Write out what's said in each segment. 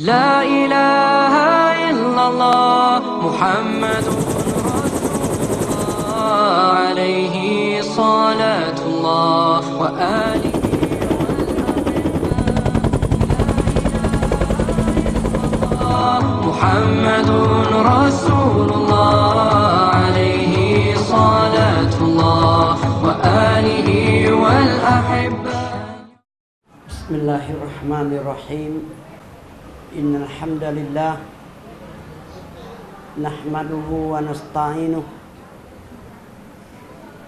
لا إله إلا الله محمد رسول الله عليه صلاة الله وآله محمد رسول الله عليه صلاة الله وآله والأحبة. بسم الله الرحمن الرحيم. إن الحمد لله نحمده ونستعينه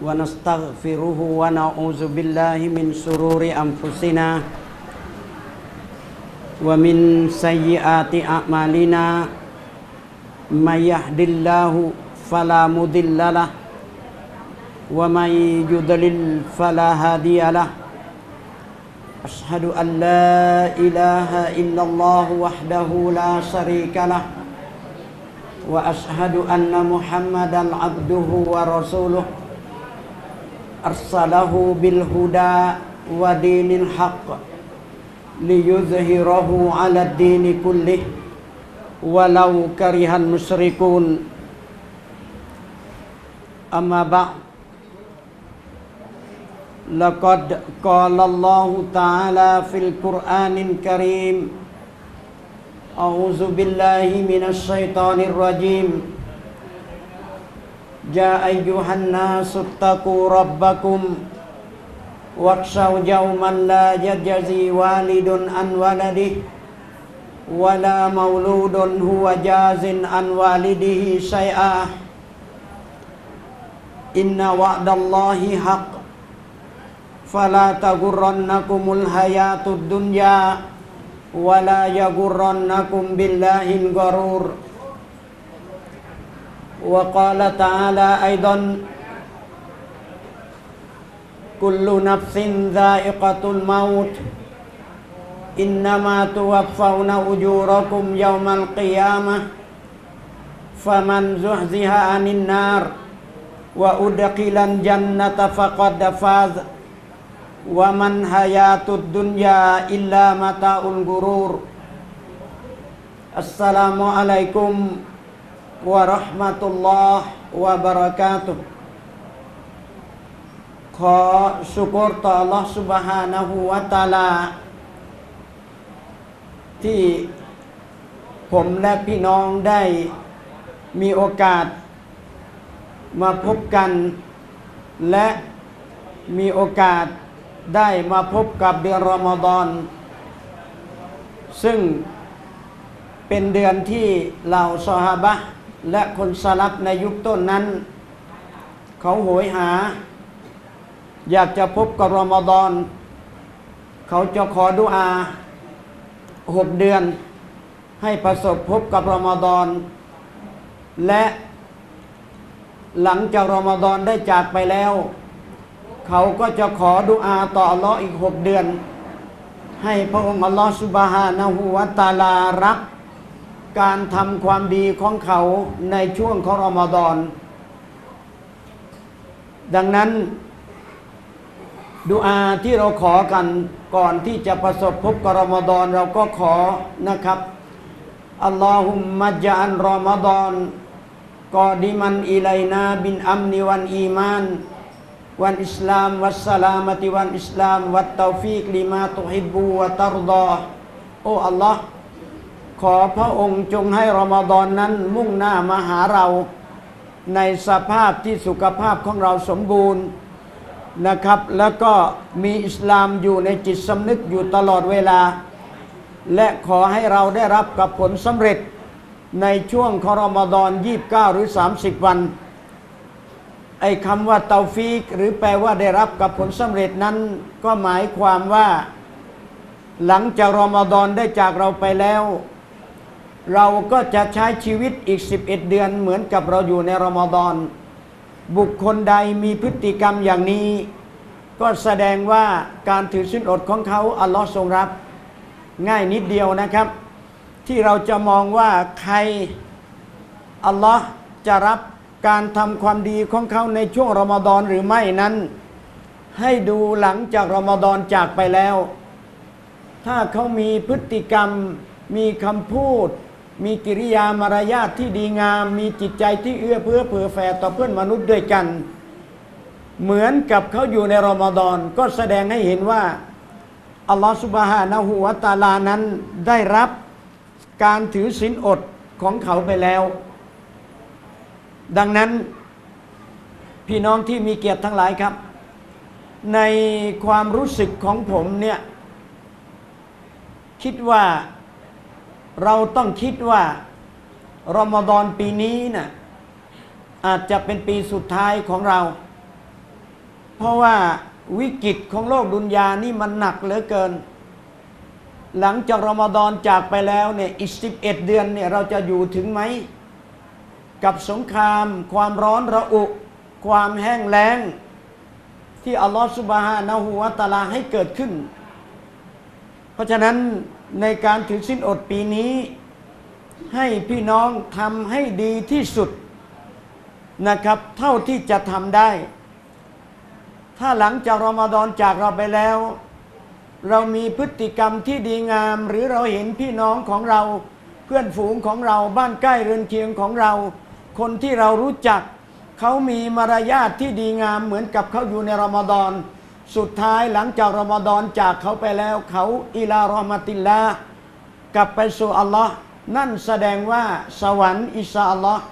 ونستغفره ونعوذ بالله من شرور أنفسنا ومن سيئات أعمالنا من يهد الله فلا مضل له ومن يضلل فلا هادي له. أشهد أن لا إله إلا الله وحده لا شريك له وأشهد أن محمدا عبده ورسوله أرسله بالهدى ودين الحق ليظهره على الدين كله ولو كره المشركون. أما بعد لقد قال الله تعالى في القرآن الكريم أعوذ بالله من الشيطان الرجيم يا أيها الناس اتقوا ربكم واخشوا يوما لا يجزي والد عن ولده ولا مولود هو جاز عن والده شيئا إن وعد الله حق فلا تغرنكم الحياة الدنيا ولا يغرنكم بالله الغرور. وقال تعالى أيضا كل نفس ذائقة الموت إنما توفون أجوركم يوم القيامة فمن زحزح عن النار وأدخل الجنة فقد فاز ومن حياة الدنيا إلا متاع الغرور. السلام عليكم ورحمة الله وبركاته. ขอชุกรต่อ Allah Subhanahu wa Ta'ala ที่ผมและพี่น้องได้มีโอกาสมาพบกันและมีโอกาสได้มาพบกับเดือนรอมฎอนซึ่งเป็นเดือนที่เหล่าซอฮาบะห์และคนสลัฟในยุคต้นนั้นเขาโหยหาอยากจะพบกับรอมฎอนเขาจะขอดุอา6 เดือนให้ประสบพบกับรอมฎอนและหลังจากรอมฎอนได้จากไปแล้วเขาก็จะขอดุอาต่ออัลเลาะห์อีก6 เดือนให้พระองค์อัลเลาะห์ซุบฮานะฮูวะตะอาลารับการทำความดีของเขาในช่วงของรอมฎอนดังนั้นดุอาที่เราขอกันก่อนที่จะประสบพบกับรอมฎอนเราก็ขอนะครับอัลลอฮุมมะญะอัลรอมฎอนกอดิมันอิลัยนาบินอัมนิวันอีมานวันอิสลามวัสสลามติวันอิสลามวัตตอฟีกลิมาตุฮิบบูวะตัรฎอโอ้อัลลอฮ์ขอพระองค์จงให้รอมฎอนนั้นมุ่งหน้ามาหาเราในสภาพที่สุขภาพของเราสมบูรณ์นะครับแล้วก็มีอิสลามอยู่ในจิตสำนึกอยู่ตลอดเวลาและขอให้เราได้รับกับผลสำเร็จในช่วงของรอมฎอน29 หรือ 30 วันไอ้คำว่าเตาฟีกหรือแปลว่าได้รับกับผลสำเร็จนั้นก็หมายความว่าหลังจากรอมฎอนได้จากเราไปแล้วเราก็จะใช้ชีวิตอีก11 เดือนเหมือนกับเราอยู่ในรอมฎอนบุคคลใดมีพฤติกรรมอย่างนี้ก็แสดงว่าการถือศีลอดของเขาอัลลอฮ์ทรงรับง่ายนิดเดียวนะครับที่เราจะมองว่าใครอัลลอฮ์จะรับ การทำความดีของเขาในช่วงรอมฎอนหรือไม่นั้นให้ดูหลังจากรอมฎอนจากไปแล้วถ้าเขามีพฤติกรรม มีคำพูดมีกิริยามารยาทที่ดีงามมีจิตใจที่เอื้อเฟื้อเผื่อแผ่ต่อเพื่อนมนุษย์ด้วยกันเหมือนกับเขาอยู่ในรอมฎอนก็แสดงให้เห็นว่าอัลลอฮฺซุบฮานะฮูวะตะอาลานั้นได้รับการถือศีลอดของเขาไปแล้วดังนั้นพี่น้องที่มีเกียรติทั้งหลายครับในความรู้สึกของผมเนี่ยคิดว่าเราต้องคิดว่ารอมฎอนปีนี้น่ะอาจจะเป็นปีสุดท้ายของเราเพราะว่าวิกฤตของโลกดุนยานี่มันหนักเหลือเกินหลังจากรอมฎอนจากไปแล้วเนี่ยอีก11 เดือนเนี่ยเราจะอยู่ถึงไหมกับสงครามความร้อนระอุความแห้งแล้งที่อัลลอฮฺซุบฮานะฮูวะตะอาลาให้เกิดขึ้นเพราะฉะนั้นในการถือศีลอดปีนี้ให้พี่น้องทำให้ดีที่สุดนะครับเท่าที่จะทำได้ถ้าหลังจากรอมฎอนจากเราไปแล้วเรามีพฤติกรรมที่ดีงามหรือเราเห็นพี่น้องของเราเพื่อนฝูงของเราบ้านใกล้เรือนเคียงของเราคนที่เรารู้จักเขามีมารยาทที่ดีงามเหมือนกับเขาอยู่ในรอมฎอนสุดท้ายหลังจากรอมฎอนจากเขาไปแล้วเขาอิลารอมะติลลาห์กลับไปสู่อัลลอฮ์นั่นแสดงว่าสวรรค์อินชาอัลลอฮ์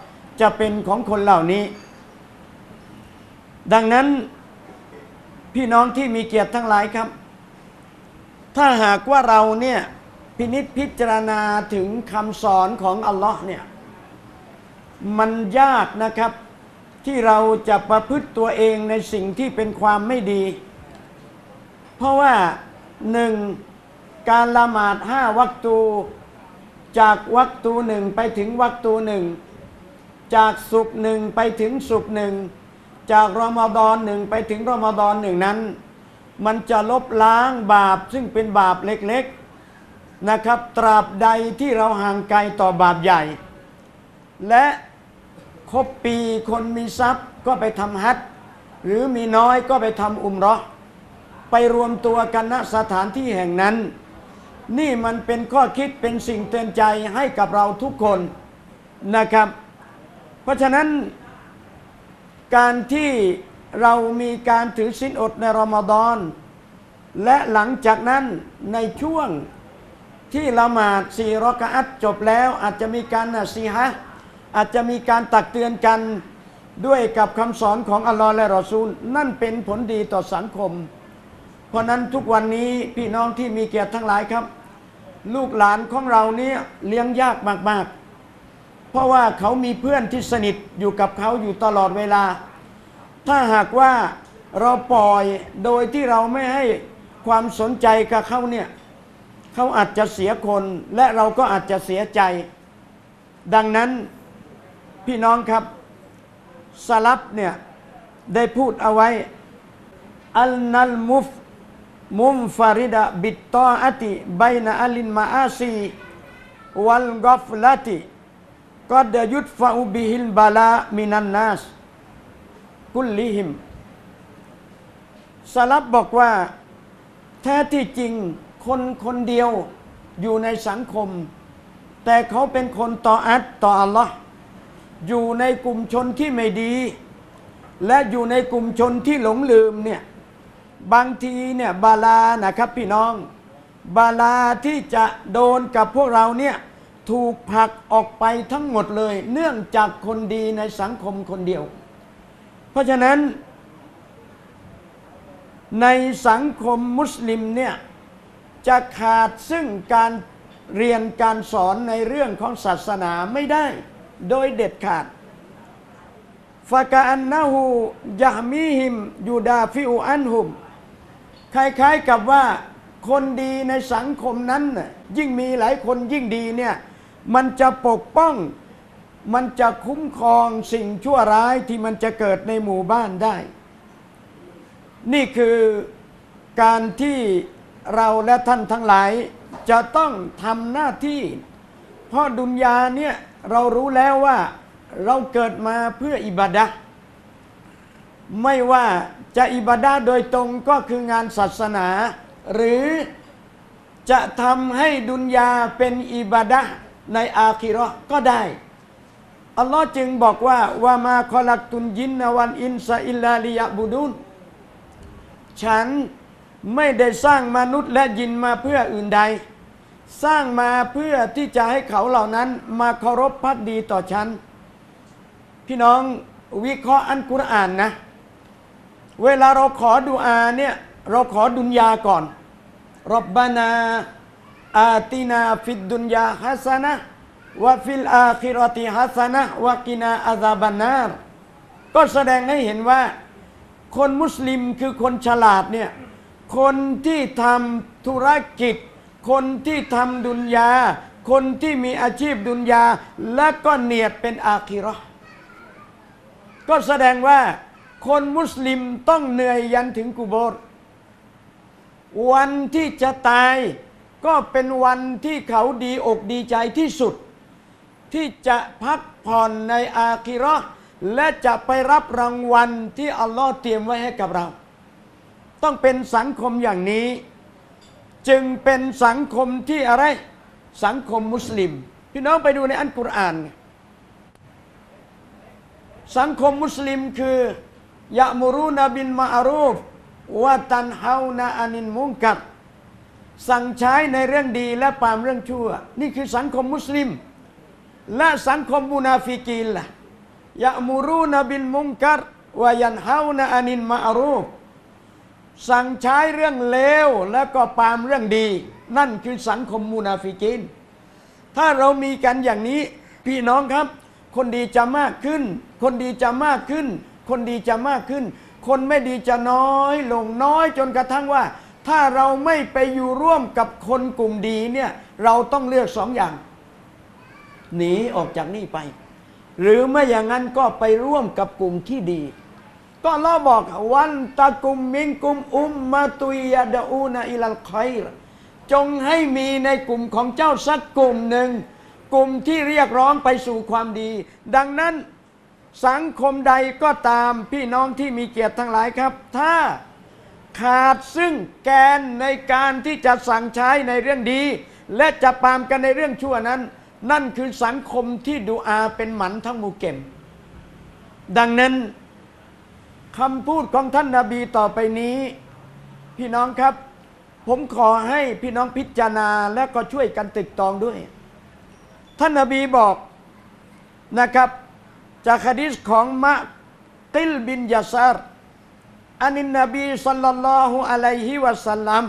จะเป็นของคนเหล่านี้ดังนั้นพี่น้องที่มีเกียรติทั้งหลายครับถ้าหากว่าเราเนี่ยพินิจพิจารณาถึงคำสอนของอัลลอฮ์เนี่ยมันยากนะครับที่เราจะประพฤติตัวเองในสิ่งที่เป็นความไม่ดีเพราะว่าหนึ่งการละหมาด5 วักตูจากวักตูหนึ่งไปถึงวักตูหนึ่งจากศุกร์หนึ่งไปถึงศุกร์หนึ่งจากรอมฎอนหนึ่งไปถึงรอมฎอนหนึ่งนั้นมันจะลบล้างบาปซึ่งเป็นบาปเล็กๆนะครับตราบใดที่เราห่างไกลต่อบาปใหญ่และครบปีคนมีทรัพย์ก็ไปทำฮัจญ์หรือมีน้อยก็ไปทำอุมเราะห์ไปรวมตัวกันณสถานที่แห่งนั้นนี่มันเป็นข้อคิดเป็นสิ่งเตือนใจให้กับเราทุกคนนะครับเพราะฉะนั้นการที่เรามีการถือศีลอดในรอมฎอนและหลังจากนั้นในช่วงที่ละหมาด4 รอกะอัตจบแล้วอาจจะมีการนะซีฮะห์อาจจะมีการตักเตือนกันด้วยกับคำสอนของอัลลอฮ์และรอซูลนั่นเป็นผลดีต่อสังคมเพราะนั้นทุกวันนี้พี่น้องที่มีเกียรติทั้งหลายครับลูกหลานของเรานี้เลี้ยงยากมากๆเพราะว่าเขามีเพื่อนที่สนิทอยู่กับเขาอยู่ตลอดเวลาถ้าหากว่าเราปล่อยโดยที่เราไม่ให้ความสนใจกับเขาเนี่ยเขาอาจจะเสียคนและเราก็อาจจะเสียใจดังนั้นพี่น้องครับสลัฟเนี่ยได้พูดเอาไว้อัลนัลมุมฟาริดะบิตตออะติบัยนะอัลินมาอาซีวัลกัฟละติก็ดยุดฟะอุบิฮิลบาลามินันนัสกุลลิฮิมสลับบอกว่าแท้ที่จริงคนเดียวอยู่ในสังคมแต่เขาเป็นคนต่ออัตต่ออัลลอฮ์อยู่ในกลุ่มชนที่ไม่ดีและอยู่ในกลุ่มชนที่หลงลืมเนี่ยบางทีเนี่ยบาลานะครับพี่น้องบาลาที่จะโดนกับพวกเราเนี่ยถูกผลักออกไปทั้งหมดเลยเนื่องจากคนดีในสังคมคนเดียวเพราะฉะนั้นในสังคมมุสลิมเนี่ยจะขาดซึ่งการเรียนการสอนในเรื่องของศาสนาไม่ได้โดยเด็ดขาดฟะกะอันนะฮูยะมีฮิมยูดาฟิอูอันฮุมคล้ายๆกับว่าคนดีในสังคมนั้นยิ่งมีหลายคนยิ่งดีเนี่ยมันจะปกป้องมันจะคุ้มครองสิ่งชั่วร้ายที่มันจะเกิดในหมู่บ้านได้นี่คือการที่เราและท่านทั้งหลายจะต้องทำหน้าที่เพราะดุนยาเนี่ยเรารู้แล้วว่าเราเกิดมาเพื่ออิบาดะห์ไม่ว่าจะอิบาดะห์โดยตรงก็คืองานศาสนาหรือ จะทำให้ดุนยาเป็นอิบาดะห์ในอาคิเราะห์ก็ได้อัลลอฮ์จึงบอกว่าวะมาคอลักตุนยินนวัลอินซาอิลลาลิยะบุดุนฉันไม่ได้สร้างมนุษย์และยินมาเพื่ออื่นใดสร้างมาเพื่อที่จะให้เขาเหล่านั้นมาเคารพภักดีต่อฉันพี่น้องวิเคราะห์อัลกุรอานนะเวลาเราขอดุอาเนี่ยเราขอดุนยาก่อนร็อบบานาอาตินาฟิดดุนยาฮัสนะวะฟิลอาคิเราะติฮัสนะวะกินาอาซาบันนารก็แสดงให้เห็นว่าคนมุสลิมคือคนฉลาดเนี่ยคนที่ทำธุรกิจคนที่ทำดุนยาคนที่มีอาชีพดุนยาและก็เนียดเป็นอาคิเราะห์ก็แสดงว่าคนมุสลิมต้องเหนื่อยยันถึงกุโบร์วันที่จะตายก็เป็นวันที่เขาดีอกดีใจที่สุดที่จะพักผ่อนในอาคิเราะห์และจะไปรับรางวัลที่อัลลอฮ์เตรียมไว้ให้กับเราต้องเป็นสังคมอย่างนี้จึงเป็นสังคมที่อะไรสังคมมุสลิมพี่น้องไปดูในอัลกุรอานสังคมมุสลิมคือยะมุรูนบิลมาอารูฟวะตันฮาวนาอานินมุนกัรสั่งใช้ในเรื่องดีและปรามเรื่องชั่วนี่คือสังคมมุสลิมและสังคมมุนาฟิกีนล่ะยะมุรูนบิลมุนกัรวะยันฮาวนาอานินมาอารูฟสั่งใช้เรื่องเลวแล้วก็ปรามเรื่องดีนั่นคือสังคมมุนาฟิกีนถ้าเรามีกันอย่างนี้พี่น้องครับคนดีจะมากขึ้นคนดีจะมากขึ้นคนดีจะมากขึ้นคนไม่ดีจะน้อยลงน้อยจนกระทั่งว่าถ้าเราไม่ไปอยู่ร่วมกับคนกลุ่มดีเนี่ยเราต้องเลือกสองอย่างหนีออกจากนี่ไปหรือไม่อย่างนั้นก็ไปร่วมกับกลุ่มที่ดีก็เราบอกวันตะกุมมิงกุมอุมมาตุยาดะอูนะอิลัลค็อยรจงให้มีในกลุ่มของเจ้าสักกลุ่มหนึ่งกลุ่มที่เรียกร้องไปสู่ความดีดังนั้นสังคมใดก็ตามพี่น้องที่มีเกียรติทั้งหลายครับถ้าขาดซึ่งแกนในการที่จะสั่งใช้ในเรื่องดีและจะปรามกันในเรื่องชั่วนั้นนั่นคือสังคมที่ดุอาเป็นหมันทั้งหมู่เก็มดังนั้นคำพูดของท่านนบีต่อไปนี้พี่น้องครับผมขอให้พี่น้องพิจารณาและก็ช่วยกันตึกตองด้วยท่านนบีบอกนะครับจากหะดีษของมะกิลบินยาซาร์อานินนบีศ็อลลัลลอฮุอะลัยฮิวะซัลลัม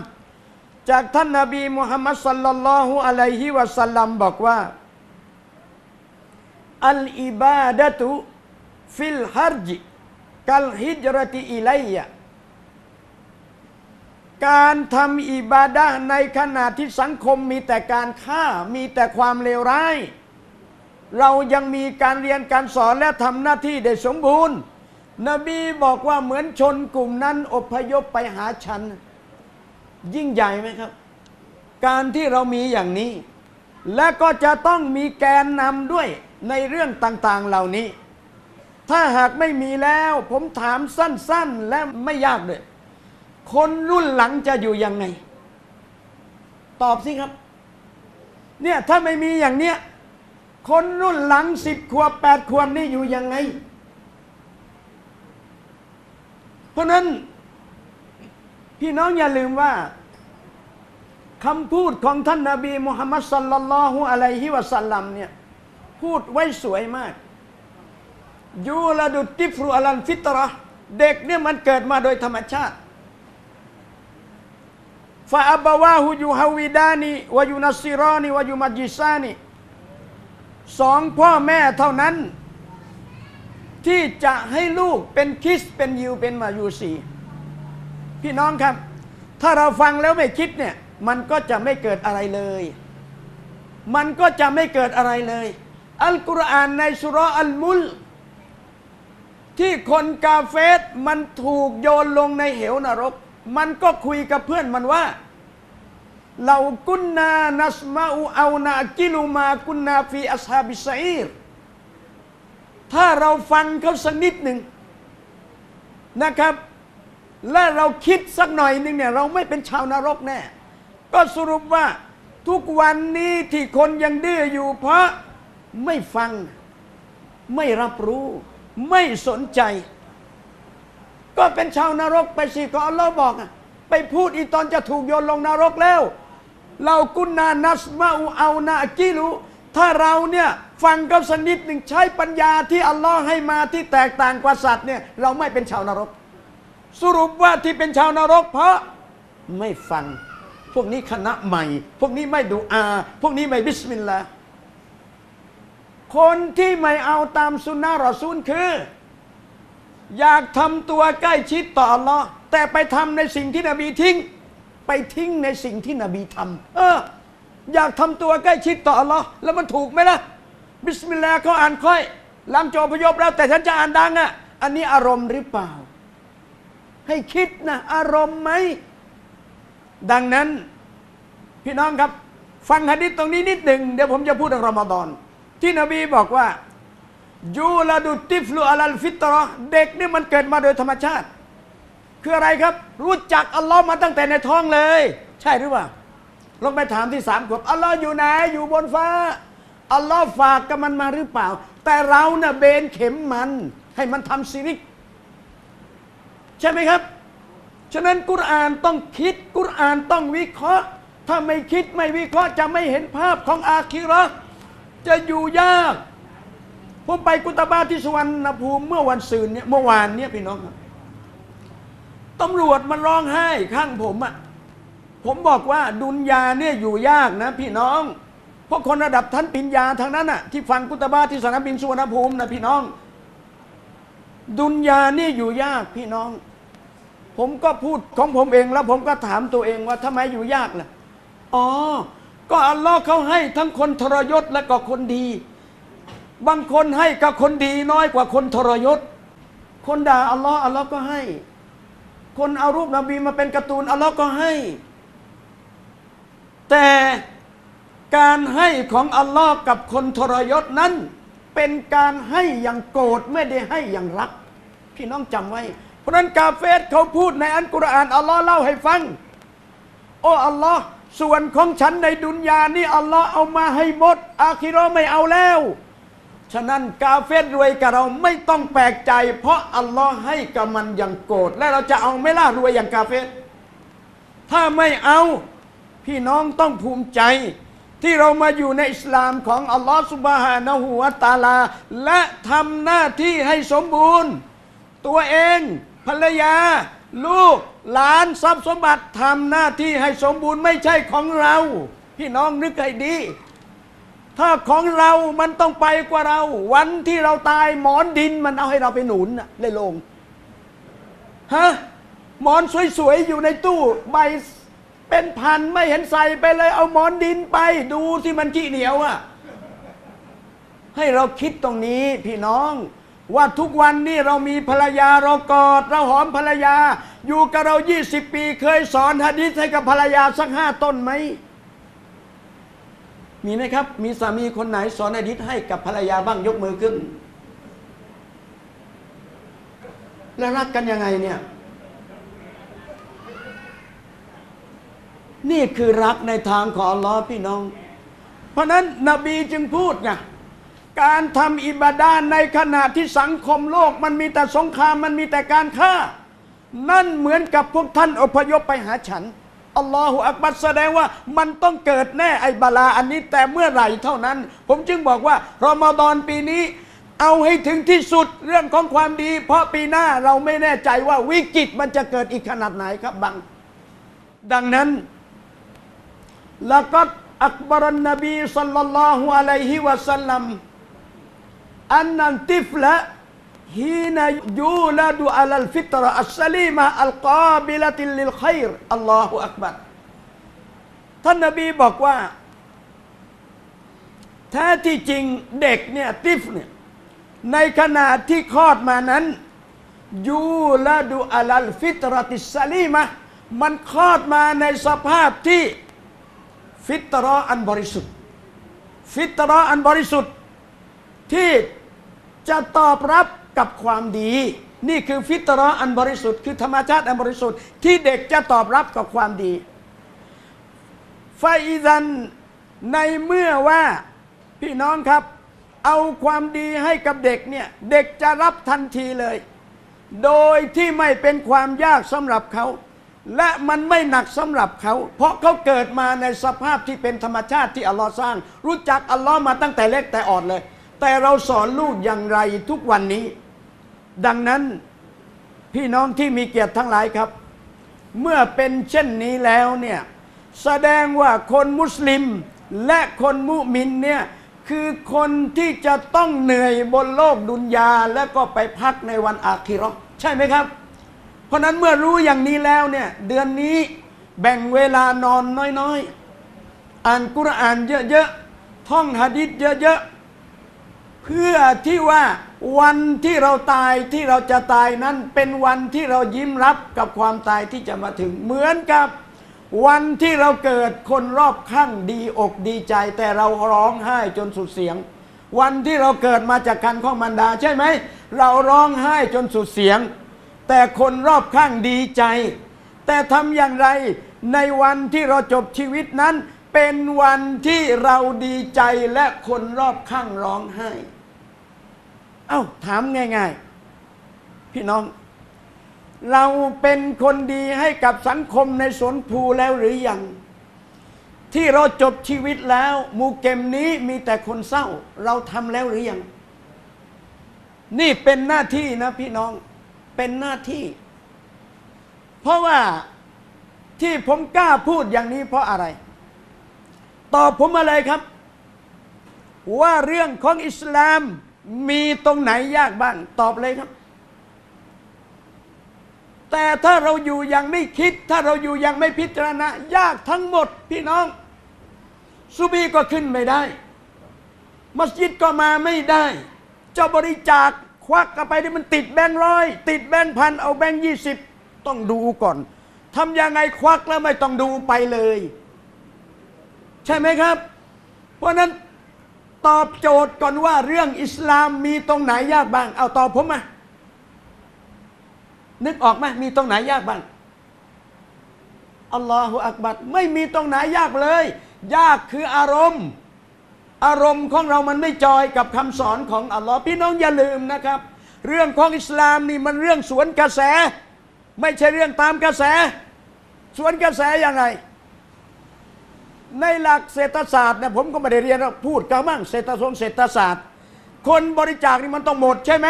จากท่านนบีมุฮัมมัดศ็อลลัลลอฮุอะลัยฮิวะซัลลัมบอกว่าอัลอิบาดะตุฟิลฮัรจกัลฮิจเราะติอิลัยยะการทำอิบาดะห์ในขณะที่สังคมมีแต่การฆ่ามีแต่ความเลวร้ายเรายังมีการเรียนการสอนและทำหน้าที่ได้สมบูรณ์นบีบอกว่าเหมือนชนกลุ่มนั้นอพยพไปหาฉันยิ่งใหญ่ไหมครับการที่เรามีอย่างนี้และก็จะต้องมีแกนนำด้วยในเรื่องต่างๆเหล่านี้ถ้าหากไม่มีแล้วผมถามสั้นๆและไม่ยากเลยคนรุ่นหลังจะอยู่ยังไงตอบสิครับเนี่ยถ้าไม่มีอย่างเนี้ยคนรุ่นหลัง10 ขวบ 8 ขวบนี่อยู่ยังไงเพราะนั้นพี่น้องอย่าลืมว่าคำพูดของท่านนบีมุฮัมมัดศ็อลลัลลอฮุอะลัยฮิวะซัลลัมเนี่ยพูดไว้สวยมากยูลาดุติฟรุอัลันฟิตเราะห์เด็กเนี่ยมันเกิดมาโดยธรรมชาติฟาอับบาวาฮูยูฮาวิดานีวะยูนัสซิรอนีวะยูมัจญิซานีสองพ่อแม่เท่านั้นที่จะให้ลูกเป็นคริสต์เป็นยิวเป็นมายูซีพี่น้องครับถ้าเราฟังแล้วไม่คิดเนี่ยมันก็จะไม่เกิดอะไรเลยมันก็จะไม่เกิดอะไรเลยอัลกุรอานในสุเราะห์อัลมุลที่คนกาเฟรมันถูกโยนลงในเหวนรกมันก็คุยกับเพื่อนมันว่าเรากุนนานัสมาอูเอานากิลุมากุนนาฟีอัศฮาบิซัยรถ้าเราฟังเขาสักนิดหนึ่งนะครับและเราคิดสักหน่อยหนึ่งเนี่ยเราไม่เป็นชาวนรกแน่ ก็สรุปว่าทุกวันนี้ที่คนยังดื้ออยู่เพราะไม่ฟังไม่รับรู้ไม่สนใจ ก็เป็นชาวนรกไปสิก็อัลลอฮ์บอกไปพูดอีตอนจะถูกโยนลงนรกแล้วเรากุนนานัสมาอูเอานากิรุถ้าเราเนี่ยฟังกับสนิดหนึ่งใช้ปัญญาที่อัลลอฮ์ให้มาที่แตกต่างกว่าสัตว์เนี่ยเราไม่เป็นชาวนรกสรุปว่าที่เป็นชาวนรกเพราะไม่ฟังพวกนี้คณะใหม่พวกนี้ไม่ดูอาพวกนี้ไม่บิสมิลลาห์คนที่ไม่เอาตามสุนนะรอซูลคืออยากทำตัวใกล้ชิดต่ออัลลอฮ์แต่ไปทำในสิ่งที่นบีทิ้งไปทิ้งในสิ่งที่นบีทำอยากทำตัวใกล้ชิดต่ออัลลอฮ์แล้วมันถูกไหมล่ะบิสมิลลาห์เขาอ่านค่อยหลังจบพยพแล้วแต่ฉันจะอ่านดังอันนี้อารมณ์หรือเปล่าให้คิดนะอารมณ์ไหมดังนั้นพี่น้องครับฟังหะดีษตรงนี้นิดหนึ่งเดี๋ยวผมจะพูดเรื่องรอมฎอนที่นบีบอกว่ายูลาดุติฟลูอัลฟิตรอเด็กนี่มันเกิดมาโดยธรรมชาติคืออะไรครับรู้จักอัลลอฮ์มาตั้งแต่ในท้องเลยใช่หรือเปล่าลองไปถามที่3 ขวบอัลลอฮ์อยู่ไหนอยู่บนฟ้าอัลลอฮ์ฝากกับมันมาหรือเปล่าแต่เราเนี่ยเบนเข็มมันให้มันทำซิริกใช่ไหมครับฉะนั้นกุรอานต้องคิดกุรอานต้องวิเคราะห์ถ้าไม่คิดไม่วิเคราะห์จะไม่เห็นภาพของอาคิเราะห์จะอยู่ยากผมไปกุตบาที่สุวรรณภูมิเมื่อวันศืนเนี่ยเมื่อวานเนี่ยพี่น้องครับตำรวจมันร้องไห้ข้างผมบอกว่าดุนยาเนี่ยอยู่ยากนะพี่น้องเพราะคนระดับท่านปริญญาทางนั้นที่ฟังกุตบาที่สนามบินสุวรรณภูมินะพี่น้องดุนยานี่อยู่ยากพี่น้องผมก็พูดของผมเองแล้วผมก็ถามตัวเองว่าทำไมอยู่ยากล่ะอ๋อก็อัลลอฮ์เขาให้ทั้งคนทรยศและก็คนดีบางคนให้กับคนดีน้อยกว่าคนทรยศคนด่าอัลลอฮ์อัลลอฮ์ก็ให้คนเอารูปนบีมาเป็นการ์ตูนอัลลอฮ์ก็ให้แต่การให้ของอัลลอฮ์กับคนทรยศนั้นเป็นการให้อย่างโกรธไม่ได้ให้อย่างรักพี่น้องจำไว้เพราะนั้นกาเฟรเขาพูดในอัลกุรอานอัลลอฮ์เล่าให้ฟังโอ้อัลลอฮ์ส่วนของฉันในดุนยานี่อัลลอฮ์เอามาให้หมดอาคิเราะห์ไม่เอาแล้วฉะนั้นกาเฟรรวยกับเราไม่ต้องแปลกใจเพราะอัลลอฮ์ให้กับมันอย่างโกรธและเราจะเอาไหม่ล่ะรวยอย่างกาเฟรถ้าไม่เอาพี่น้องต้องภูมิใจที่เรามาอยู่ในอิสลามของอัลลอฮ์ซุบฮานะฮูวะตะอาลาและทำหน้าที่ให้สมบูรณ์ตัวเองภรรยาลูกหลานทรัพย์สมบัติทำหน้าที่ให้สมบูรณ์ไม่ใช่ของเราพี่น้องนึกให้ดีถ้าของเรามันต้องไปกว่าเราวันที่เราตายหมอนดินมันเอาให้เราไปหนุนในโรงหมอนสวยๆอยู่ในตู้ใบเป็นพันไม่เห็นใส่ไปเลยเอาหมอนดินไปดูที่มันขี้เหนียวให้เราคิดตรงนี้พี่น้องว่าทุกวันนี้เรามีภรรยาเรากอดเราหอมภรรยาอยู่กับเรา20 ปีเคยสอนหะดีษให้กับภรรยาสัก5 ต้นไหมมีไหมครับมีสามีคนไหนสอนหะดีษให้กับภรรยาบ้างยกมือขึ้นแล้วรักกันยังไงเนี่ยนี่คือรักในทางของอัลลอฮ์พี่น้องเพราะนั้นนบีจึงพูดไงการทำอิบาดาในขณะที่สังคมโลกมันมีแต่สงครามมันมีแต่การฆ่านั่นเหมือนกับพวกท่านอพยพไปหาฉันอัลลอฮฺอักบัรแสดงว่ามันต้องเกิดแน่ไอบาลาอันนี้แต่เมื่อไหร่เท่านั้นผมจึงบอกว่ารอมฎอนปีนี้เอาให้ถึงที่สุดเรื่องของความดีเพราะปีหน้าเราไม่แน่ใจว่าวิกฤตมันจะเกิดอีกขนาดไหนครับบังดังนั้นละกัดอักบารันนบีศ็อลลัลลอฮุอะลัยฮิวะซัลลัมอันนันติฟละฮีนยูลาดูอัลฟิตรอัสซลีมะอัลกาบิลติลลิลขัยรอัลลอฮุอักบัรท่านนบีบอกว่าแท้ที่จริงเด็กเนี่ยติฟเนี่ยในขณะที่คลอดมานั้นยูลาดูอัลฟิตรติสซลีมะมันคลอดมาในสภาพที่ฟิตรออันบริสุทธิ์ฟิตรออันบริสุทธิ์ที่จะตอบรับกับความดีนี่คือฟิตรออันบริสุทธิ์คือธรรมชาติอันบริสุทธิ์ที่เด็กจะตอบรับกับความดี ฟาอิซันในเมื่อว่าพี่น้องครับเอาความดีให้กับเด็กเนี่ยเด็กจะรับทันทีเลยโดยที่ไม่เป็นความยากสำหรับเขาและมันไม่หนักสำหรับเขาเพราะเขาเกิดมาในสภาพที่เป็นธรรมชาติที่อัลลอฮ์สร้างรู้จักอัลลอฮ์มาตั้งแต่เล็กแต่อ่อนเลยแต่เราสอนลูกอย่างไรทุกวันนี้ดังนั้นพี่น้องที่มีเกียรติทั้งหลายครับเมื่อเป็นเช่นนี้แล้วเนี่ยแสดงว่าคนมุสลิมและคนมุมินเนี่ยคือคนที่จะต้องเหนื่อยบนโลกดุนยาแล้วก็ไปพักในวันอาคิเราะห์ใช่ไหมครับเพราะนั้นเมื่อรู้อย่างนี้แล้วเนี่ยเดือนนี้แบ่งเวลานอนน้อยๆอ่านกุรอานเยอะๆท่องหะดีษเยอะๆเพื่อที่ว่าวันที่เราตายที่เราจะตายนั้นเป็นวันที่เรายิ้มรับกับความตายที่จะมาถึงเหมือนกับวันที่เราเกิดคนรอบข้างดีอกดีใจแต่เราร้องไห้จนสุดเสียงวันที่เราเกิดมาจากครรภ์ของมารดาใช่ไหมเราร้องไห้จนสุดเสียงแต่คนรอบข้างดีใจแต่ทำอย่างไรในวันที่เราจบชีวิตนั้นเป็นวันที่เราดีใจและคนรอบข้างร้องไห้เอ้าถามง่ายๆพี่น้องเราเป็นคนดีให้กับสังคมในสวนภูแล้วหรือยังที่เราจบชีวิตแล้วมูเกมนี้มีแต่คนเศร้าเราทำแล้วหรือยังนี่เป็นหน้าที่นะพี่น้องเป็นหน้าที่เพราะว่าที่ผมกล้าพูดอย่างนี้เพราะอะไรตอบผมมาเลยครับว่าเรื่องของอิสลามมีตรงไหนยากบ้างตอบเลยครับแต่ถ้าเราอยู่อย่างไม่คิดถ้าเราอยู่อย่างไม่พิจารณายากทั้งหมดพี่น้องซุบีก็ขึ้นไม่ได้มัสยิดก็มาไม่ได้เจ้าบริจาคควักกันไปที่มันติดแบงค์ร้อยติดแบงค์พันเอาแบงค์20ต้องดูก่อนทำยังไงควักแล้วไม่ต้องดูไปเลยใช่ไหมครับเพราะนั้นตอบโจทย์ก่อนว่าเรื่องอิสลามมีตรงไหนยากบ้างเอาตอบผมมานึกออกไหมมีตรงไหนยากบ้างอัลลอฮฺอักบัรไม่มีตรงไหนยากเลยยากคืออารมณ์ของเรามันไม่จอยกับคำสอนของอัลลอฮฺพี่น้องอย่าลืมนะครับเรื่องของอิสลามนี่มันเรื่องสวนกระแสไม่ใช่เรื่องตามกระแสสวนกระแสยังไงในหลักเศรษฐศาสตร์เนี่ยผมก็ไม่ได้เรียนพูดกันบ้างเศรษฐศาสตร์คนบริจาคนี่มันต้องหมดใช่ไหม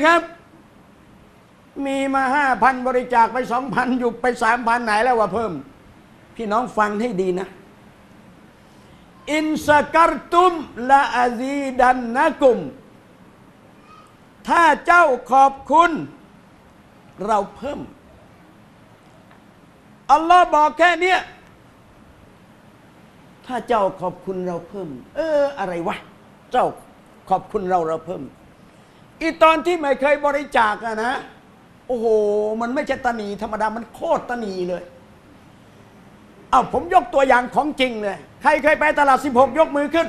ครับมีมา 5,000 บริจาคไป 2,000 อยู่ไป 3,000 ไหนแล้วว่าเพิ่มพี่น้องฟังให้ดีนะอินซะกัรตุมละอาซีดันนะกุมถ้าเจ้าขอบคุณเราเพิ่มอัลลอฮ์บอกแค่เนี้ยถ้าเจ้าขอบคุณเราเพิ่มอะไรวะเจ้าขอบคุณเราเพิ่มอีตอนที่ไม่เคยบริจาคอะนะโอ้โหมันไม่ใช่ตะหนีธรรมดามันโคตรตะหนีเลยเอาผมยกตัวอย่างของจริงเลยใครเคยไปตลาด16ยกมือขึ้น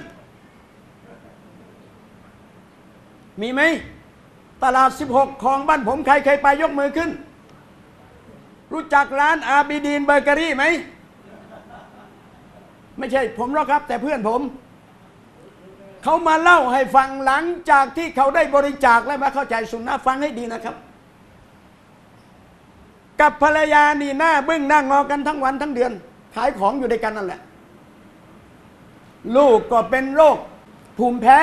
มีไหมตลาด16ของบ้านผมใครเคยไปยกมือขึ้นรู้จักร้านอาบิดีนเบเกอรี่ไหมไม่ใช่ผมหรอกครับแต่เพื่อนผมเขามาเล่าให้ฟังหลังจากที่เขาได้บริจาคและมาเข้าใจสุนนะฟังให้ดีนะครับกับภรรยานี่หน้าบึ้งหน้างอกันทั้งวันทั้งเดือนขายของอยู่ด้วยกันนั่นแหละลูกก็เป็นโรคภูมิแพ้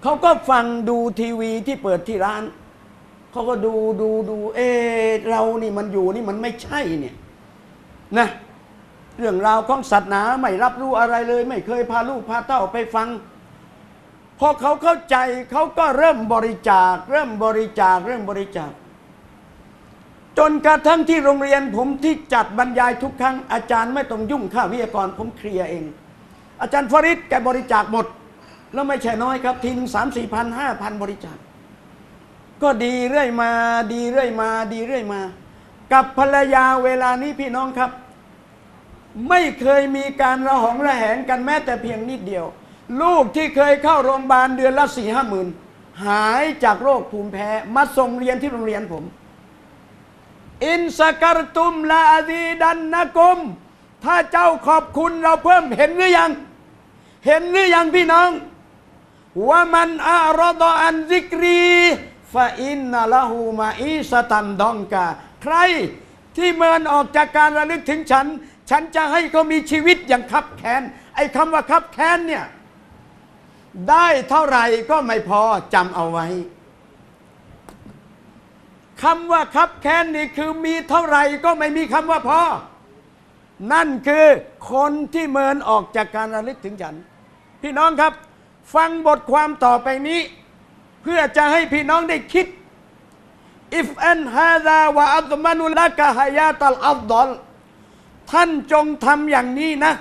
เขาก็ฟังดูทีวีที่เปิดที่ร้านเขาก็ดูเรานี่มันอยู่นี่มันไม่ใช่เนี่ยนะเรื่องราวของศาสนาไม่รับรู้อะไรเลยไม่เคยพาลูกพาเต้าไปฟังพอเขาเข้าใจเขาก็เริ่มบริจาคจนกระทั่งที่โรงเรียนผมที่จัดบรรยายทุกครั้งอาจารย์ไม่ต้องยุ่งค่าวิทยากรผมเคลียร์เองอาจารย์ฟาริดแกบริจาคหมดแล้วไม่ใช่น้อยครับทีนึง3-4 พัน 5,000 บริจาคก็ดีเรื่อยมากับภรรยาเวลานี้พี่น้องครับไม่เคยมีการระหองระแหงกันแม้แต่เพียงนิดเดียวลูกที่เคยเข้าโรงพยาบาลเดือนละ 4-5 หมื่นหายจากโรคภูมิแพ้มาส่งเรียนที่โรงเรียนผม อินสการตุมลาอาซีดันนะกุมถ้าเจ้าขอบคุณเราเพิ่มเห็นหรือยังเห็นหรือยังพี่น้องว่ามันอารอดอันซิกรีฟาอินนะละหูมาอีสตันดองกาใครที่เมินออกจากการระลึกถึงฉันจะให้เขามีชีวิตอย่างคับแค้นไอ้คำว่าคับแค้นเนี่ยได้เท่าไหร่ก็ไม่พอจำเอาไว้คำว่าคับแค้นนี่คือมีเท่าไหร่ก็ไม่มีคำว่าพอนั่นคือคนที่เมินออกจากการระลึกถึงฉันพี่น้องครับฟังบทความต่อไปนี้เพื่อจะให้พี่น้องได้คิดอิฟอันฮาซาวะอัลมานุละกะฮายาตัลอัฟดอลท่านจงทำอย่างนี้นะ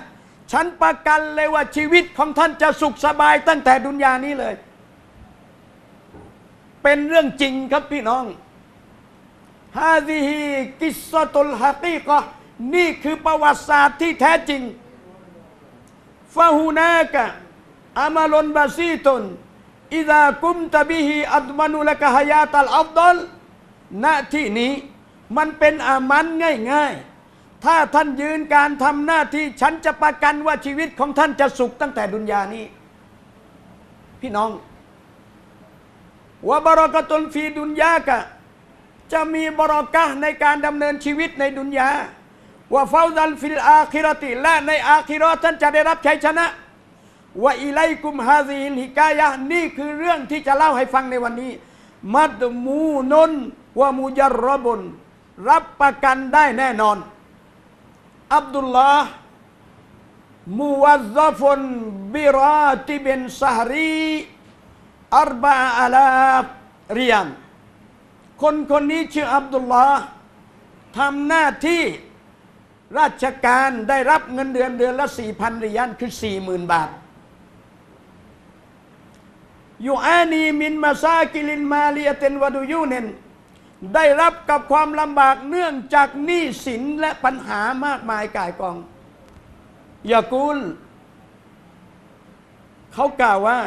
ฉันประกันเลยว่าชีวิตของท่านจะสุขสบายตั้งแต่ดุนยานี้เลยเป็นเรื่องจริงครับพี่น้องฮาซิฮีกิสซะตุลฮะกีกะห์นี่คือประวัติศาสตร์ที่แท้จริงฟะฮูนากะอามัลุนบาซีตุนอิซากุมตะบิฮิอัลมานุละกะฮายาตัลอัฟดอลณที่นี้มันเป็นอามันง่ายๆถ้าท่านยืนการทำหน้าที่ฉันจะประกันว่าชีวิตของท่านจะสุขตั้งแต่ดุนยานี้พี่น้องวะบะเราะกะตุนฟีดุนยากะจะมีบารอกะห์ในการดำเนินชีวิตในดุนยาวะฟาวซัลฟิลอาคิเราะติและในอาคิเราะห์ท่านจะได้รับชัยชนะวะอิลัยกุมฮาซิฮิลฮิกายะห์นี่คือเรื่องที่จะเล่าให้ฟังในวันนี้มัดมูนุนวะมุจัรรบุนรับประกันได้แน่นอนอับดุลลาห์มุวัซซะฟุนบิราติบินซะฮรีอัรบะอะลาฟริยัลคนนี้ชื่ออับดุลลาห์ทำหน้าที่ราชการได้รับเงินเดือนละ 4,000 ริยัลคือ 40,000 บาทยูอานีมินมาซากิลินมาลียะเตนวะดุยูเนนได้รับกับความลำบากเนื่องจากหนี้สินและปัญหามากมายก่ายกองยากูลเขากล่าวว่า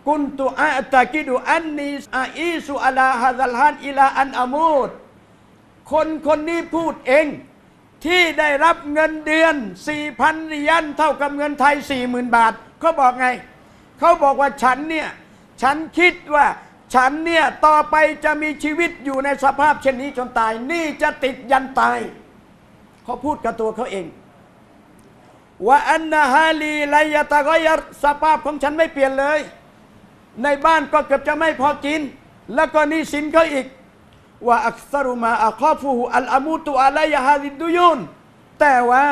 กุนตุอาตะกิดุอันนีอาอีสุอะลาฮะซัลฮันอิลาอันอามูดคนนี้พูดเองที่ได้รับเงินเดือน 4,000 ริยัลเท่ากับเงินไทย 40,000 บาทเขาบอกไงเขาบอกว่าฉันคิดว่าฉันเนี่ยต่อไปจะมีชีวิตอยู่ในสภาพเช่นนี้จนตายนี่จะติดยันตายเขาพูดกับตัวเขาเองว่าอันนะฮาลีไลยะตะกอยัรสภาพของฉันไม่เปลี่ยนเลยในบ้านก็เกือบจะไม่พอกินแล้วก็หนี้สินเขาอีกว่าอักษรุมาอัคอฟูฮุอัลอามูตุอะลัยฮาซิดุยุนแต่ว่า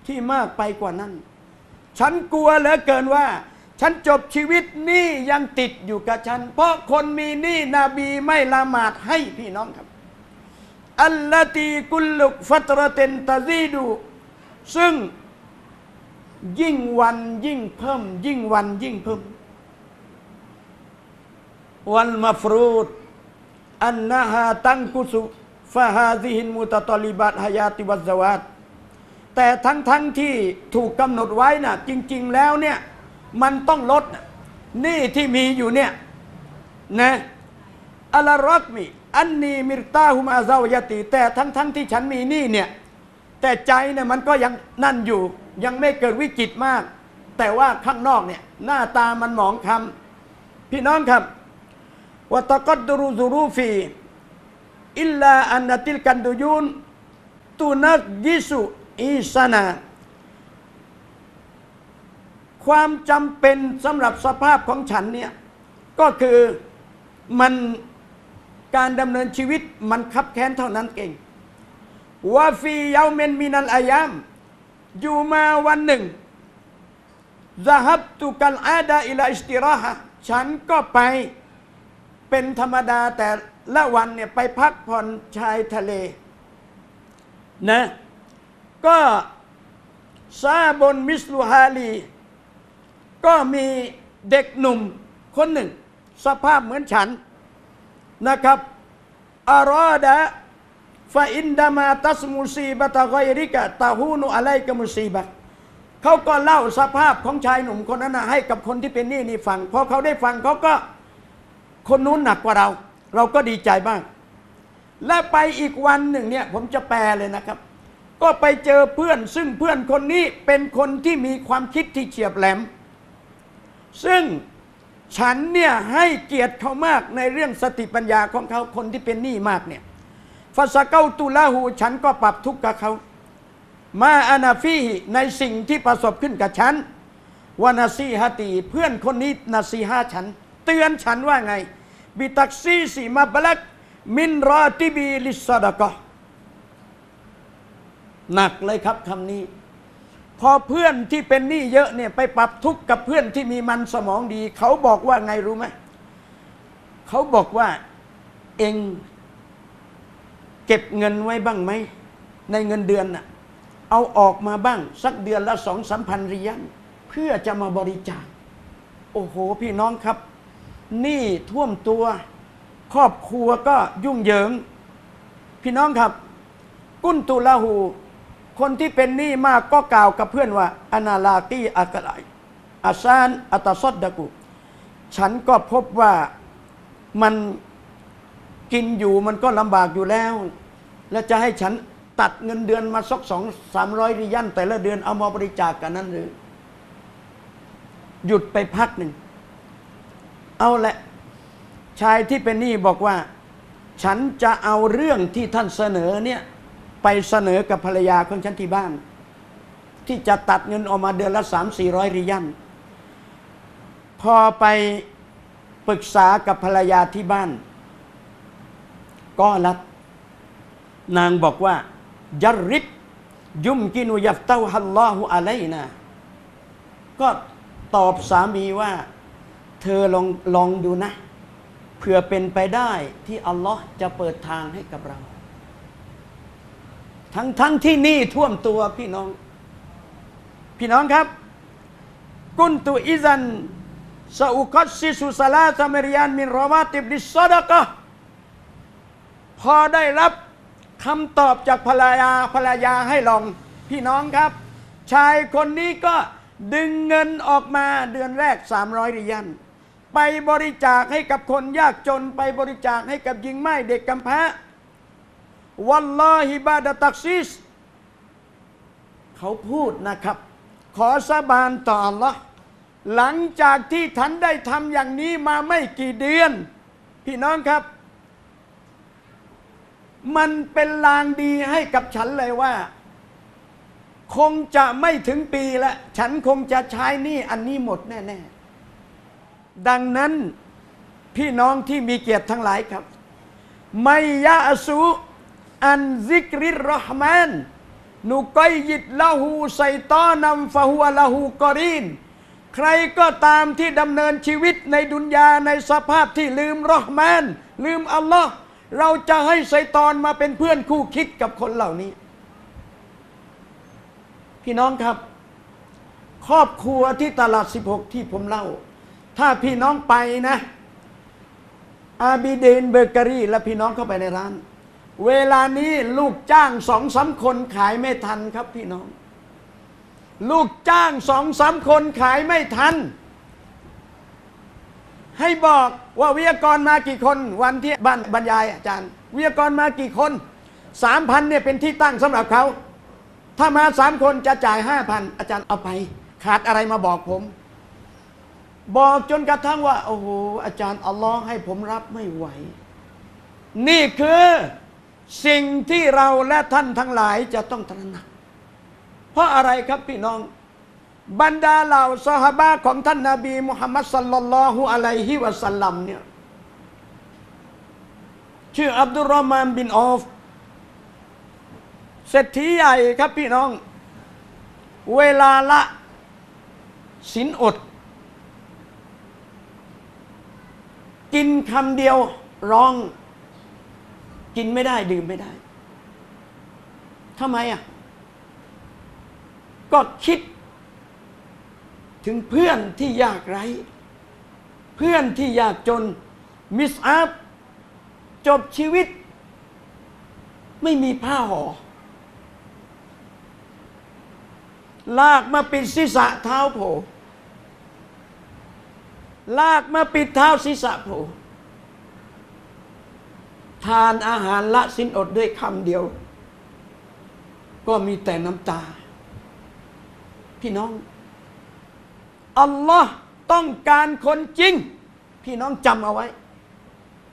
ที่มากไปกว่านั้นฉันกลัวเหลือเกินว่าฉันจบชีวิตหนี้ยังติดอยู่กับฉันเพราะคนมีหนี้นบีไม่ละหมาดให้พี่น้องครับอัลลาตีกุลลุกฟัตรเตนตะซีดูซึ่งยิ่งวันยิ่งเพิ่มยิ่งวันยิ่งเพิ่มวันมัฟรูดอันนะฮาตังกุสุฟะฮาซิฮินมุตะตอลิบัตฮายาติวัซซะวาตแต่ทั้งที่ถูกกำหนดไว้น่ะจริงๆแล้วเนี่ยมันต้องลดหนี้ที่มีอยู่เนี่ยนะอัลรักมีอันนีมิรตาฮุมาซาวยะตีแต่ทั้งที่ฉันมีหนี้เนี่ยแต่ใจเนี่ยมันก็ยังนั่นอยู่ยังไม่เกิดวิกฤตมากแต่ว่าข้างนอกเนี่ยหน้าตามันหมองคล้ำพี่น้องครับวะตะกัดดุรุซุรูฟีอิลลาอันนติลกันดุยุนตุนักยิสุอีซานาความจำเป็นสำหรับสภาพของฉันเนี่ยก็คือมันการดำเนินชีวิตมันคับแค้นเท่านั้นเองวะฟียาเมนมินัลอายามอยู่มาวันหนึ่งซะฮับตุกัลอาดาอิลาอิสติราฮะฉันก็ไปเป็นธรรมดาแต่ละวันเนี่ยไปพักผ่อนชายทะเลนะก็ซาบนมิสลูฮาลีก็มีเด็กหนุ่มคนหนึ่งสภาพเหมือนฉันนะครับอารอดะฟาอินดามาตัสมุซีบะตะกอยริกะตาฮูนุอะลัยกะมุซีบะเขาก็เล่าสภาพของชายหนุ่มคนนั้นนะให้กับคนที่เป็นนี่ฟังพอเขาได้ฟังเขาก็คนนู้นหนักกว่าเราก็ดีใจบ้าง และไปอีกวันหนึ่งเนี่ยผมจะแปลเลยนะครับ ก็ไปเจอเพื่อนซึ่งเพื่อนคนนี้เป็นคนที่มีความคิดที่เฉียบแหลมซึ่งฉันเนี่ยให้เกียรติเขามากในเรื่องสติปัญญาของเขาคนที่เป็นหนี้มากเนี่ยฟาสเกาตุลาหูฉันก็ปรับทุกข์กับเขามาอานาฟีในสิ่งที่ประสบขึ้นกับฉันวานาซีฮะตีเพื่อนคนนี้นาซีฮะฉันเตือนฉันว่าไงบิตักซีสีมาบลักมินรอติบีลิสซาดะกะหนักเลยครับคำนี้พอเพื่อนที่เป็นหนี้เยอะเนี่ยไปปรับทุกข์กับเพื่อนที่มีมันสมองดีเขาบอกว่าไงรู้ไหมเขาบอกว่าเองเก็บเงินไว้บ้างไหมในเงินเดือนน่ะเอาออกมาบ้างสักเดือนละ2-3 พันริยัลเพื่อจะมาบริจาคโอ้โหพี่น้องครับหนี้ท่วมตัวครอบครัวก็ยุ่งเหยิงพี่น้องครับกุนตุลาหูคนที่เป็นหนี้มากก็กล่าวกับเพื่อนว่าอนาลากีอักไลอาซานอัตซอดดะกุฉันก็พบว่ามันกินอยู่มันก็ลำบากอยู่แล้วแล้วจะให้ฉันตัดเงินเดือนมาสัก200-300 ริยัลแต่ละเดือนเอามาบริจาคกันนั้นหรือหยุดไปพักหนึ่งเอาละชายที่เป็นหนี้บอกว่าฉันจะเอาเรื่องที่ท่านเสนอเนี่ยไปเสนอกับภรรยาของฉันที่บ้านที่จะตัดเงินออกมาเดือนละ300-400 ริยัลพอไปปรึกษากับภรรยาที่บ้านก็รับนางบอกว่ายัรริบยุมกินุยัฟเตาฮัลลอฮุอะลัยนะก็ตอบสามีว่าเธอลองดูนะเผื่อเป็นไปได้ที่อัลลอฮ์จะเปิดทางให้กับเราทั้งที่หนี้ท่วมตัวพี่น้องครับกุนตุอิซันซาอุกัสซิสุสลาตามริยานมินรอวาติบลิซอดะกะพอได้รับคำตอบจากภรรยาให้ลองพี่น้องครับชายคนนี้ก็ดึงเงินออกมาเดือนแรก300 ริยัลไปบริจาคให้กับคนยากจนไปบริจาคให้กับหญิงไม้เด็กกำพร้าวัลลอฮิบาดะตักซิสเขาพูดนะครับขอสาบานต่ออัลลอฮ์หลังจากที่ฉันได้ทำอย่างนี้มาไม่กี่เดือนพี่น้องครับมันเป็นลางดีให้กับฉันเลยว่าคงจะไม่ถึงปีละฉันคงจะใช้หนี้อันนี้หมดแน่ๆดังนั้นพี่น้องที่มีเกียรติทั้งหลายครับไมยะซูอันซิกริรเราะห์มานนุกัยยิดละหูไซตอนัมฟะฮุวะละหูกอรีนใครก็ตามที่ดำเนินชีวิตในดุนยาในสภาพที่ลืมเราะห์มานลืมอัลลอฮ์เราจะให้ไซตอนมาเป็นเพื่อนคู่คิดกับคนเหล่านี้พี่น้องครับครอบครัวที่ตลาด16ที่ผมเล่าถ้าพี่น้องไปนะอาบิเดนเบเกอรี่และพี่น้องเข้าไปในร้านเวลานี้ลูกจ้าง2-3 คนขายไม่ทันครับพี่น้องลูกจ้าง2-3 คนขายไม่ทันให้บอกว่าวิทยากรมากี่คนวันที่บ้านบรรยายอาจารย์วิทยากรมากี่คน 3,000 เนี่ยเป็นที่ตั้งสำหรับเขาถ้ามา3 คนจะจ่าย 5,000 อาจารย์เอาไปขาดอะไรมาบอกผมบอกจนกระทั่งว่าโอ้โหอาจารย์อัลลอฮ์ให้ผมรับไม่ไหวนี่คือสิ่งที่เราและท่านทั้งหลายจะต้องตระหนักเพราะอะไรครับพี่น้องบรรดาเหล่าซอฮาบะห์ของท่านนบีมุฮัมมัดศ็อลลัลลอฮุอะลัยฮิวะซัลลัมเนี่ยชื่ออับดุลรอห์มานบินออฟเศรษฐีใหญ่ครับพี่น้องเวลาละศีลอดกินคำเดียวร้องกินไม่ได้ดื่มไม่ได้ทำไมอ่ะก็คิดถึงเพื่อนที่ยากไร้เพื่อนที่ยากจนมิสอับจบชีวิตไม่มีผ้าห่อลากมาปิดศีรษะเท้าโผล่ลากมาปิดเท้าศีรษะโผล่ ทานอาหารละสินอดด้วยคำเดียวก็มีแต่น้ำตาพี่น้องอัลลอฮ์ต้องการคนจริงพี่น้องจำเอาไว้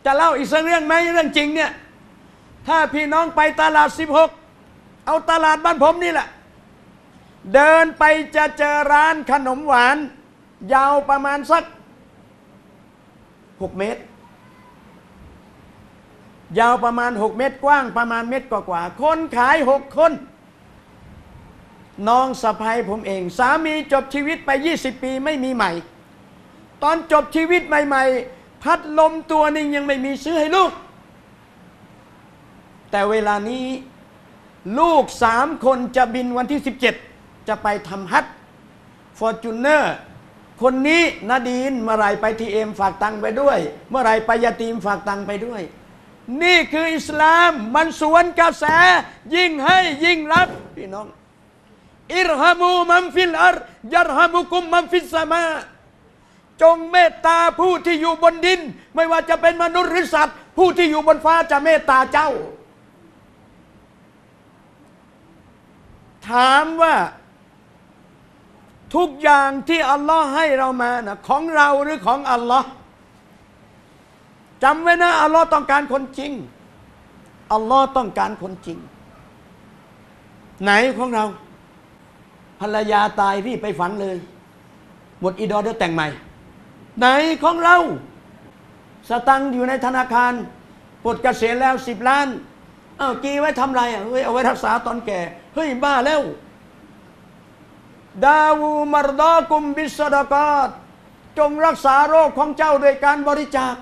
จะเล่าอีกสักเรื่องไหมเรื่องจริงเนี่ยถ้าพี่น้องไปตลาด16เอาตลาดบ้านผมนี่แหละเดินไปจะเจอร้านขนมหวานยาวประมาณสัก6 เมตรยาวประมาณ6 เมตรกว้างประมาณเมตรกว่าๆคนขาย6 คนน้องสะใภ้ผมเองสามีจบชีวิตไป20 ปีไม่มีใหม่ตอนจบชีวิตใหม่ๆพัดลมตัวหนึ่งยังไม่มีซื้อให้ลูกแต่เวลานี้ลูก3 คนจะบินวันที่17จะไปทำฮัจญ์ฟอร์จูเนอร์คนนี้นาดีนเมื่อไรไปทีเอ็มฝากตังไปด้วยเมื่อไรไปยาตีมฝากตังไปด้วยนี่คืออิสลามมันสวนกระแสยิ่งให้ยิ่งรับพี่น้องอิรฮามูมัมฟิลอัรยัรฮามุกุมมัมฟิสสมาจงเมตตาผู้ที่อยู่บนดินไม่ว่าจะเป็นมนุษย์หรือสัตว์ผู้ที่อยู่บนฟ้าจะเมตตาเจ้าถามว่าทุกอย่างที่อัลลอฮ์ให้เรามานะของเราหรือของอัลลอฮ์จำไว้นะอัลลอฮ์ต้องการคนจริงอัลลอฮ์ต้องการคนจริงไหนของเราภรรยาตายรีบไปฝังเลยหมดอีดอเดี๋ยวแต่งใหม่ไหนของเราสตังค์อยู่ในธนาคารปลดเกษียณแล้ว10 ล้านกีไว้ทำไรเฮ้ยเอาไว้รักษาตอนแก่เฮ้ยบ้าแล้วดาวูมารดากุมบิสซะดากาตจงรักษาโรคของเจ้าโดยการบริจาค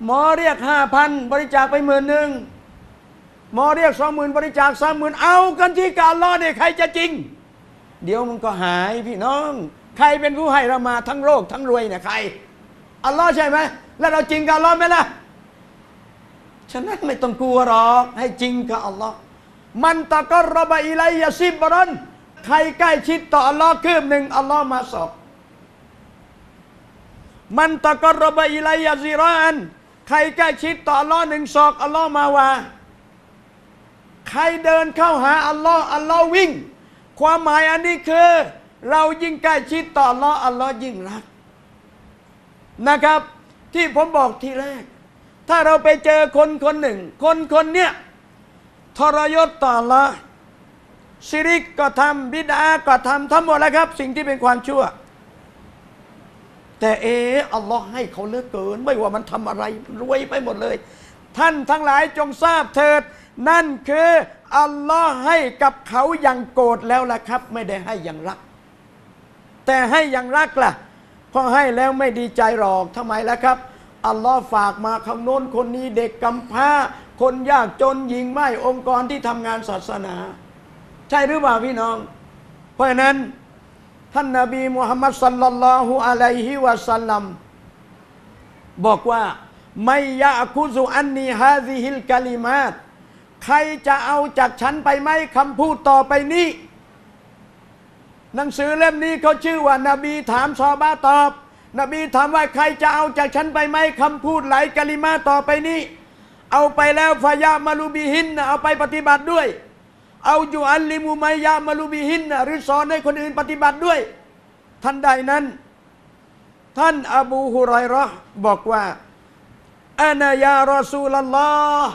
หมอเรียก 5,000 บริจาคไป10,000หมอเรียก 20,000 บริจาค 30,000เอากันที่การล้อเนี่ยใครจะจริงเดี๋ยวมันก็หายพี่น้องใครเป็นผู้ให้เรามาทั้งโรคทั้งรวยเนี่ยใครอัลลอฮ์ใช่ไหมแล้วเราจริงกับอัลลอฮ์ไหมล่ะฉะนั้นไม่ต้องกลัวหรอกให้จริงกับอัลลอฮ์มันตะกรบะอิลัยยะซิบรันใครใกล้ชิดต่ออัลลอฮ์คืบหนึ่งอัลลอฮ์มาสอบมันตะกรบะอิลัยยะซิรานใครใกล้ชิดต่ออัลลอฮ์1 ศอกอัลลอฮ์มาวาใครเดินเข้าหาอัลลอฮ์อัลลอฮ์วิ่งความหมายอันนี้คือเรายิ่งใกล้ชิดต่ออัลลอฮ์อัลลอฮ์ยิ่งรักนะครับที่ผมบอกทีแรกถ้าเราไปเจอคนหนึ่งคนเนี้ยทรยศต่ออัลลอฮ์ชิริกก็ทำบิดาก็ทำหมดแล้วครับสิ่งที่เป็นความชั่วแต่อัลลอฮ์ให้เขาเหลือเกินไม่ว่ามันทำอะไรรวยไปหมดเลยท่านทั้งหลายจงทราบเถิดนั่นคืออัลลอฮ์ให้กับเขาอย่างโกรธแล้วล่ะครับไม่ได้ให้อย่างรักแต่ให้อย่างรักล่ะพอให้แล้วไม่ดีใจหรอกทำไมล่ะครับอัลลอฮ์ฝากมาข้างโน้นคนนี้เด็กกำพร้าคนยากจนหญิงไม้องค์กรที่ทำงานศาสนาใช่หรือเปล่าพี่น้องเพราะฉะนั้นท่านนบีมุฮัมมัดศ็อลลัลลอฮุอะลัยฮิวะซัลลัมบอกว่าไมยะกุซุอันนีฮาซิฮิลกะลิมาตใครจะเอาจากฉันไปไหมคำพูดต่อไปนี้หนังสือเล่มนี้เขาชื่อว่านบีถามซอฮาบะห์ตอบนบีถามว่าใครจะเอาจากฉันไปไหมคำพูดหลายกะลิมาต่อไปนี้เอาไปแล้วฟายะมาลูบิฮินเอาไปปฏิบัติด้วยเอาจุอัลลิมุมัยยะมาลูบิฮินหรือสอนให้คนอื่นปฏิบัติด้วยท่านใดนั้นท่านอบูฮุรอยเราะห์บอกว่าอะนายารอซูลัลลอฮ์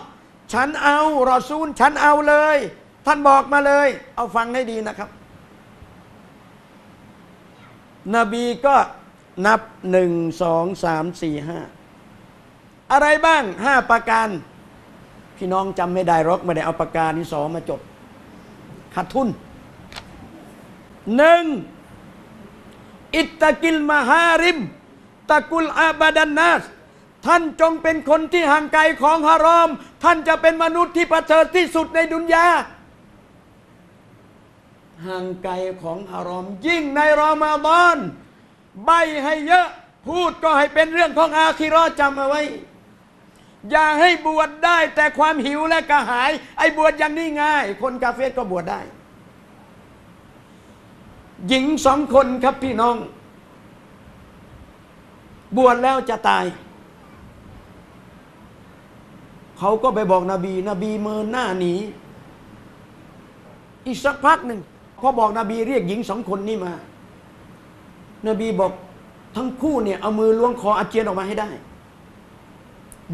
ฉันเอารอซูลฉันเอาเลยท่านบอกมาเลยเอาฟังให้ดีนะครับนบีก็นับ1 2 3 4 5อะไรบ้าง5 ประการพี่น้องจำไม่ได้หรอกไม่ได้เอาปากกาดินสอมาจดขาดทุน1อิตตะกิลมหาริมตะกุลอาบาดันนัสท่านจงเป็นคนที่ห่างไกลของฮารอมท่านจะเป็นมนุษย์ที่ประเสริฐที่สุดในดุนยาห่างไกลของฮารอมยิ่งในรอมฎอนใบให้เยอะพูดก็ให้เป็นเรื่องของอาคิเราะห์จำเอาไว้อย่าให้บวชได้แต่ความหิวและกระหายไอ้บวชอย่างนี้ง่ายคนกาเฟรก็บวชได้หญิง2 คนครับพี่น้องบวชแล้วจะตาย เขาก็ไปบอกนบีนบีเมินหน้าหนีอีกสักพักหนึ่งพอบอกนบีเรียกหญิง2 คนนี้มานบีบอกทั้งคู่เนี่ยเอามือล้วงคออาเจียนออกมาให้ได้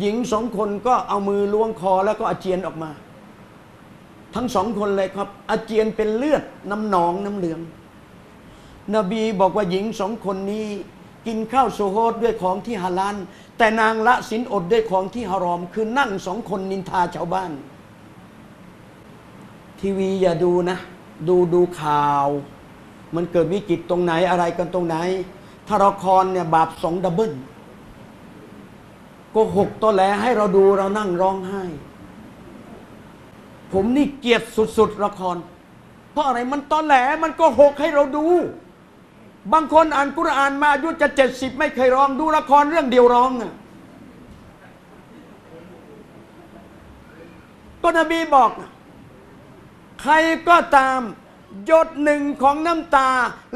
หญิง2 คนก็เอามือล้วงคอแล้วก็อาเจียนออกมาทั้ง2 คนเลยครับอาเจียนเป็นเลือดน้ำหนองน้ำเหลืองนบีบอกว่าหญิง2 คนนี้กินข้าวโซโฮดด้วยของที่ฮาลาลแต่นางละศีลอดด้วยของที่ฮารอมคือนั่ง2 คนนินทาชาวบ้านทีวีอย่าดูนะดูข่าวมันเกิดวิกฤตตรงไหนอะไรกันตรงไหนถ้าละครเนี่ยบาป2 ดับเบิลโกหกตอแหลให้เราดูเรานั่งร้องไห้ผมนี่เกลียดสุดๆละครเพราะอะไรมันตอแหลมันโกหกให้เราดูบางคนอ่านกุรอานมาอายุจะ70ไม่เคยร้องดูละครเรื่องเดียวร้องอ่ะก็นบีบอกใครก็ตามหยดหนึ่งของน้ำตา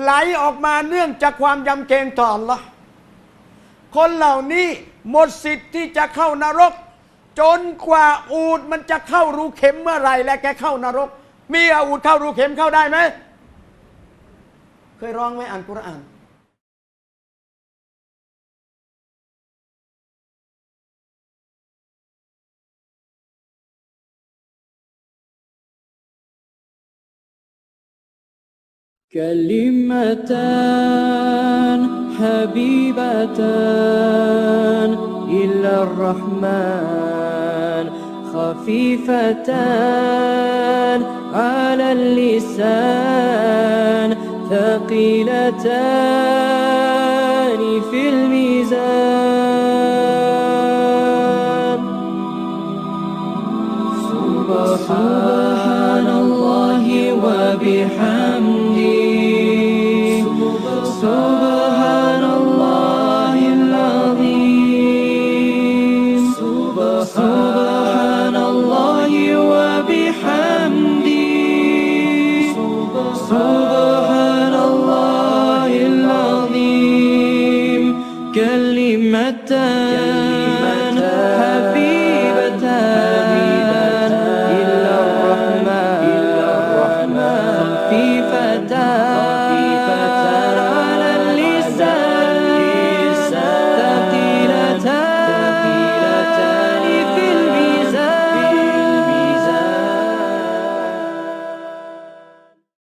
ไหลออกมาเนื่องจากความยำเกรงต่ออัลเลาะห์คนเหล่านี้หมดสิทธิ์ที่จะเข้านรกจนกว่าอูฐมันจะเข้ารูเข็มเมื่อไหร่และแกเข้านรกมีอูฐเข้ารูเข็มเข้าได้ไหมเคยร้องไหมอ่านกุรอานكلمتان حبيبتان إلى الرحمن خفيفتان على اللسان ثقيلتان في الميزان سبحان الله وبحمده سبحان الله العظيم سبحان الله وبحمده سبحان الله العظيم كلمتان